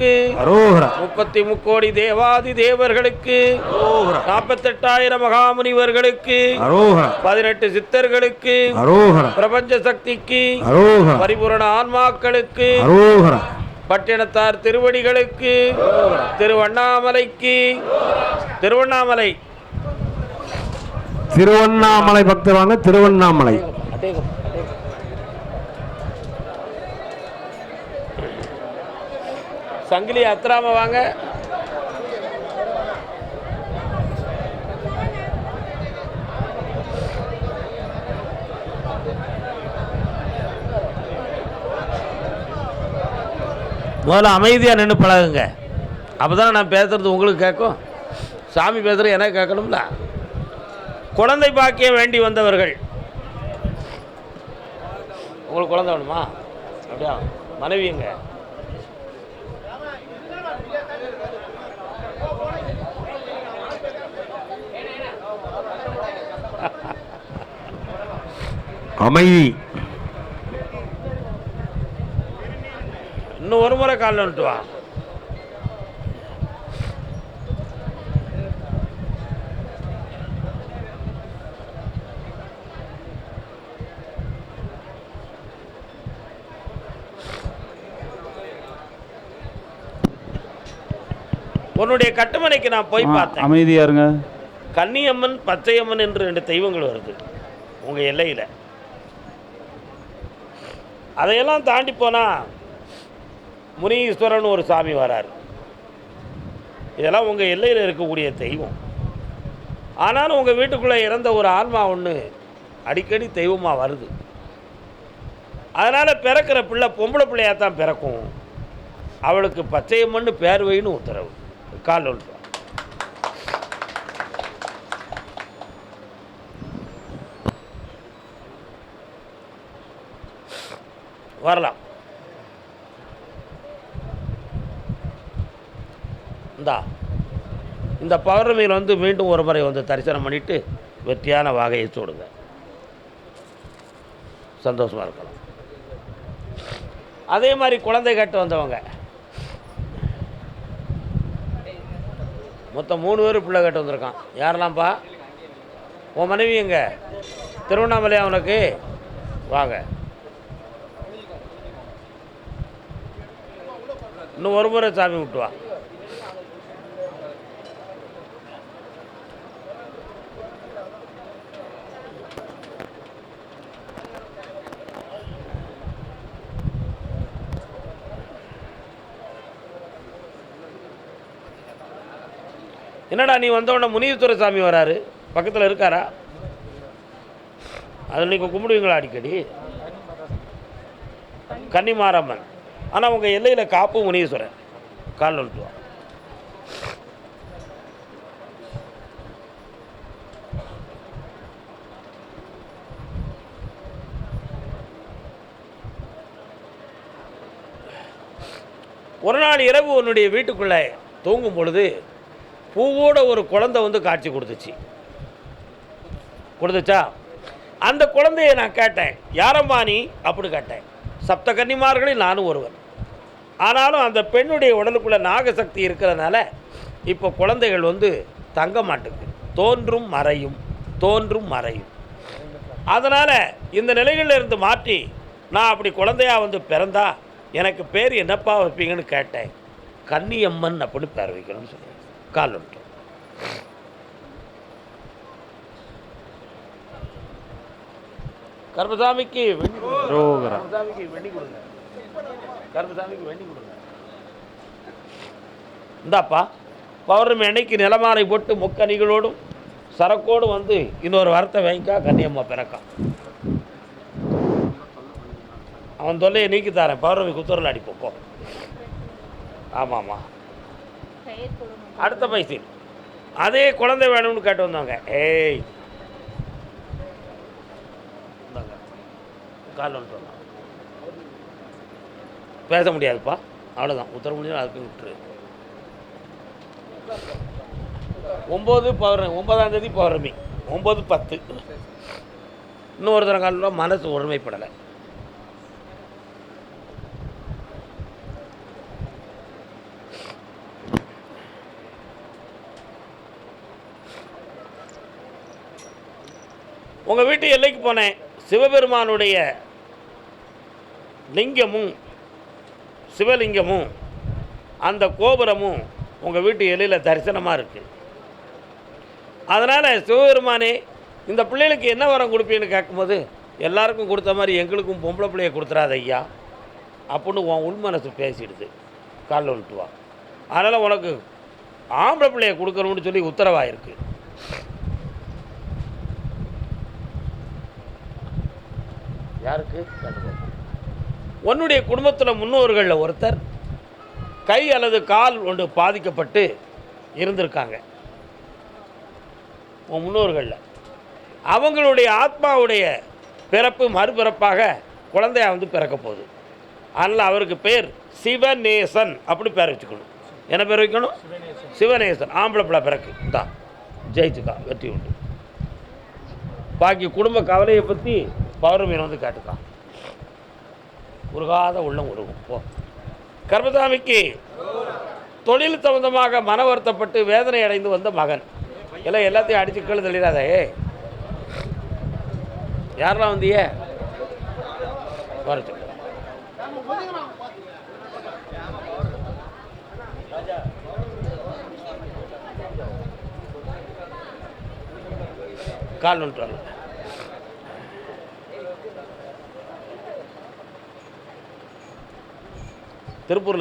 33 கோடி தேவாதி தேவர்களுக்கு, 48,000 மகாமுனிவர்களுக்கு, 18 சித்தர்களுக்கு, பிரபஞ்ச சக்திக்கு, பரிபூரண ஆன்மாக்களுக்கு, பட்டினத்தார் திருவடிகளுக்கு, திருவண்ணாமலைக்கு, திருவண்ணாமலை பக்தர் வாங்க. திருவண்ணாமலை சங்கிலி அத்ராம வாங்க. முதல்ல அமைதியாக நின்று பழகுங்க. அப்போ தானே நான் பேசுகிறது உங்களுக்கு கேட்கும். சாமி பேசுகிறது எனக்கு கேட்கணும்ல. குழந்தை பாக்கியம் வேண்டி வந்தவர்கள், உங்களுக்கு குழந்தை வேணுமா? அப்படியா? மனைவிங்க அமைதி. இன்னும் ஒரு முறை காலில் வந்துட்டு வா. உன்னுடைய கட்டுமனைக்கு நான் போய் பார்த்தேன். அமைதியா இருங்க. கன்னியம்மன், பச்சையம்மன் என்று 2 தெய்வங்கள் வருது உங்கள் எல்லையில். அதையெல்லாம் தாண்டி போனால் முனீஸ்வரன் ஒரு சாமி வரார். இதெல்லாம் உங்கள் எல்லையில் இருக்கக்கூடிய தெய்வம். ஆனாலும் உங்கள் வீட்டுக்குள்ளே இறந்த ஒரு ஆன்மா ஒன்று அடிக்கடி தெய்வமாக வருது. அதனால் பிறக்கிற பிள்ளை பொம்பளை பிள்ளையாக தான் பிறக்கும். அவளுக்கு பச்சையம்மன்னு பேர் வைன்னு உத்தரவு. கால் ஒன்று வரலாம். இந்த பௌர்ணமியில் வந்து மீண்டும் ஒரு முறை வந்து தரிசனம் பண்ணிவிட்டு வெற்றியான வாகையை சூடுங்க. சந்தோஷமாக இருக்கலாம். அதே மாதிரி குழந்தை கட்டு வந்தவங்க மொத்தம் 3 பேர் பிள்ளை கட்டு வந்திருக்கான். யாரெல்லாம்ப்பா? உன் மனைவி எங்க? திருவண்ணாமலையா உனக்கு? வாங்க. இன்னும் ஒரு முறை சாமி விட்டு வா. என்னடா நீ வந்தவொடனே முனீஸ்வர சாமி வராரு, பக்கத்தில் இருக்காரா? அதில் நீங்கள் கும்பிடுவீங்களா அடிக்கடி? கன்னிமாரம்மன். ஆனால் உங்கள் எல்லையில் காப்பு முனீஸ்வரன். கால் வந்துட்டு ஒரு நாள் இரவு உன்னுடைய வீட்டுக்குள்ளே தூங்கும் பொழுது பூவோட ஒரு குழந்தை வந்து காட்சி கொடுத்துச்சா? அந்த குழந்தையை நான் கேட்டேன், யாரம்மா நீ அப்படி கேட்டேன். சப்த கன்னிமார்களில் நானும் ஒருவன். ஆனாலும் அந்த பெண்ணுடைய உடலுக்குள்ளே நாகசக்தி இருக்கிறதுனால இப்போ குழந்தைகள் வந்து தங்க மாட்டுக்கு, தோன்றும் மறையும், தோன்றும் மறையும். அதனால் இந்த நிலைகளில் இருந்து மாற்றி நான் அப்படி குழந்தையாக வந்து பிறந்தா எனக்கு பேர் என்னப்பா வைப்பீங்கன்னு கேட்டேன். கன்னியம்மன் அப்படின்னு பேர் வைக்கணும்னு சொன்னேன். கால் வந்துட்டோம். கர்மசாமிக்கு வெண்ணி கொடுங்க. கர்மசாமிக்கு வெண்ணி கொடுங்க. இந்தாப்பா, பௌர்ணமி அன்னைக்கு நிலமாலை போட்டு முக்கணிகளோடும் சரக்கோடு வந்து இன்னொரு வாரத்தை வாங்கிக்கா. கன்னியம்மா பிறக்கான். அவன் தொல்லையை நீக்கி தரேன். பௌர்ணமி குத்தூரில் அடிப்போம். ஆமாம்மா. அடுத்த பைசி அதே குழந்தை வேணும்னு கேட்டு வந்தாங்க. ஏய் கால் ஒன்று பேச முடியாதுப்பா, அவ்வளோதான். உத்தர முடியாது, அதுக்கு விட்டுரு. 9 பௌர்ணமி, 9ஆம் தேதி பௌர்ணமி, 9/10. இன்னும் ஒரு தரம் காலம் மனசு ஒருமைப்படலை. உங்கள் வீட்டு எல்லைக்கு போனேன். சிவபெருமானுடைய லிங்கமும் சிவலிங்கமும் அந்த கோபுரமும் உங்கள் வீட்டு எல்லையில் தரிசனமாக இருக்குது. அதனால் சிவபெருமானே இந்த பிள்ளைகளுக்கு என்ன வரம் கொடுப்பீன்னு கேட்கும்போது, எல்லாருக்கும் கொடுத்த மாதிரி எங்களுக்கும் பொம்பளை பிள்ளையை கொடுத்துறாத ஐயா அப்படின்னு உன் உள்மனசு பேசிடுது. காலில் விட்டுவா. அதனால் உனக்கு ஆம்பளை பிள்ளையை கொடுக்கணும்னு சொல்லி உத்தரவாயிருக்கு. யாருக்கு? உன்னுடைய குடும்பத்தில் முன்னோர்களில் ஒருத்தர் கை அல்லது கால் ஒன்று பாதிக்கப்பட்டு இருந்திருக்காங்க. உன் முன்னோர்களில் அவங்களுடைய ஆத்மாவுடைய பிறப்பு மறுபிறப்பாக குழந்தையாக வந்து பிறக்க போகுது. அதனால் அவருக்கு பேர் சிவநேசன் அப்படி பேர் வச்சுக்கணும். என்ன பேர் வைக்கணும்? சிவநேசன். ஆம்பளை பிள்ளை பிறக்கு தான் ஜெயிச்சுக்கா, வெற்றி உண்டு. பாக்கி குடும்ப கவலையை பற்றி பௌர்ணமியை வந்து கேட்டுக்கான். உருகாத உள்ளம் உருகும். போ. கர்மசாமிக்கு தொழில் சம்பந்தமாக மன வருத்தப்பட்டு வேதனை அடைந்து வந்த மகன். எல்லாம் எல்லாத்தையும் அடித்து கீழே தள்ளிடாதே. யாரெல்லாம் வந்தியே? வரச்சு கால் வந்துட்டு திருப்பூரில்